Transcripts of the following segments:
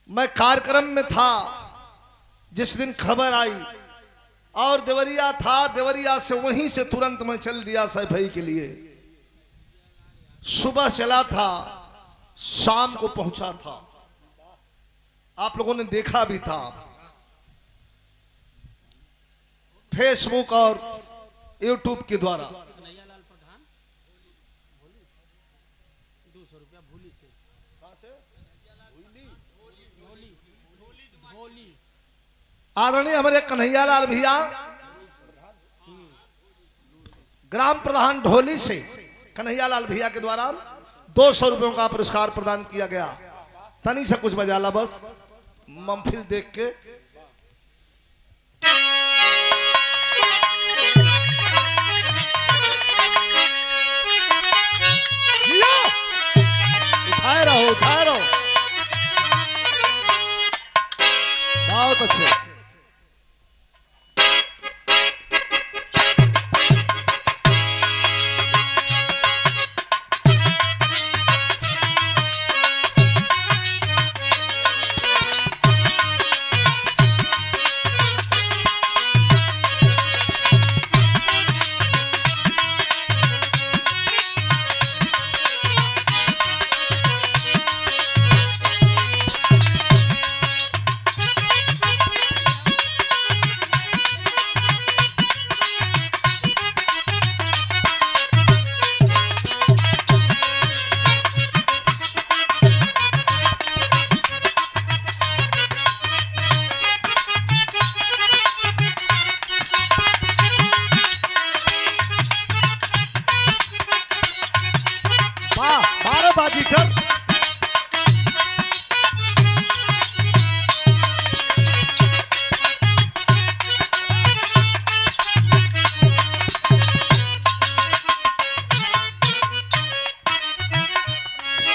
मैं कार्यक्रम में था जिस दिन खबर आई और देवरिया था, देवरिया से वहीं से तुरंत मैं चल दिया सैफई के लिए। सुबह चला था, शाम को पहुंचा था। आप लोगों ने देखा भी था फेसबुक और यूट्यूब के द्वारा। आदरणीय हमारे कन्हैयालाल भैया ग्राम प्रधान ढोली से कन्हैयालाल भैया के द्वारा 200 रुपयों का पुरस्कार प्रदान किया गया। तनी से कुछ बजाला बस महफिल देख के। उठाए रहो, उठाए रहो, बहुत अच्छे।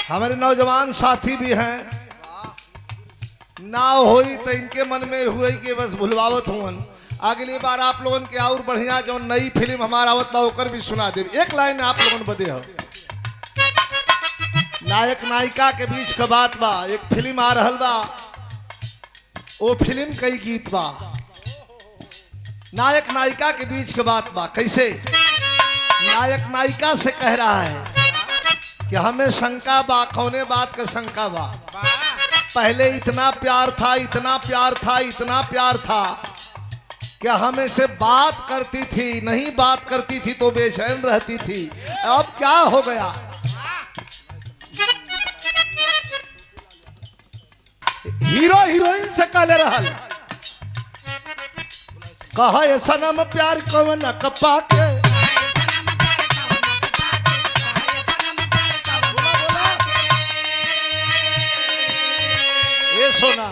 हमारे नौजवान साथी भी हैं, ना होई तो इनके मन में हुई कि बस भुलवावत हुन। अगली बार आप लोगों के और बढ़िया जो नई फिल्म हमारा आवत बा ओकर भी सुना दे। एक लाइन आप लोगों बदे हो, नायक नायिका के बीच का बात बा। एक फिल्म आ रहल बा, वो फिल्म कई गीत बा, नायक नायिका के बीच का बात बा। कैसे नायक नायिका से कह रहा है कि हमें शंका बा, कौने बात का शंका बा। पहले इतना प्यार था, इतना प्यार था, इतना प्यार था कि हमें से बात करती थी, नहीं बात करती थी तो बेचैन रहती थी। अब क्या हो गया? हीरो हीरोइन से कहले रहल, कहा ये सनम प्यार कौन कपा के। ये सोना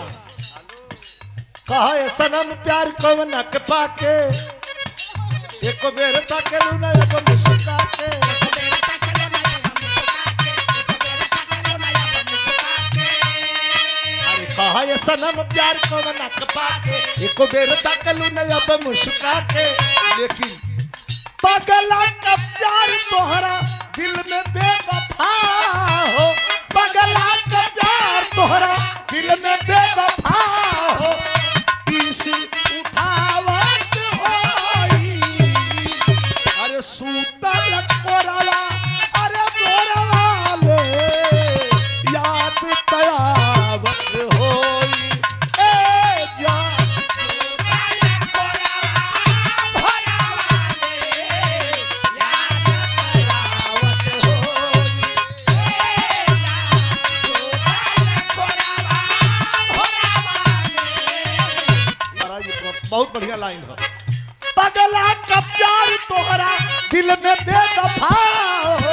कहा ये सनम प्यार कौन कपा के। एक बेर तकलू ना एक मुस्का के। कहा ये सनम प्यार को मना कपा के। एक बेर तकलू न अब मुस्का के। लेकिन पगला का प्यार तोहरा दिल में बेवफा हो। पगला का प्यार तोहरा दिल में बेवफा हो। इस उठावत होई अरे सूतल कोरवा, अरे मोरवा ले याद तयावत बहुत बढ़िया लाइन है। पगला का प्यार तोहरा दिल में बेवफा हो।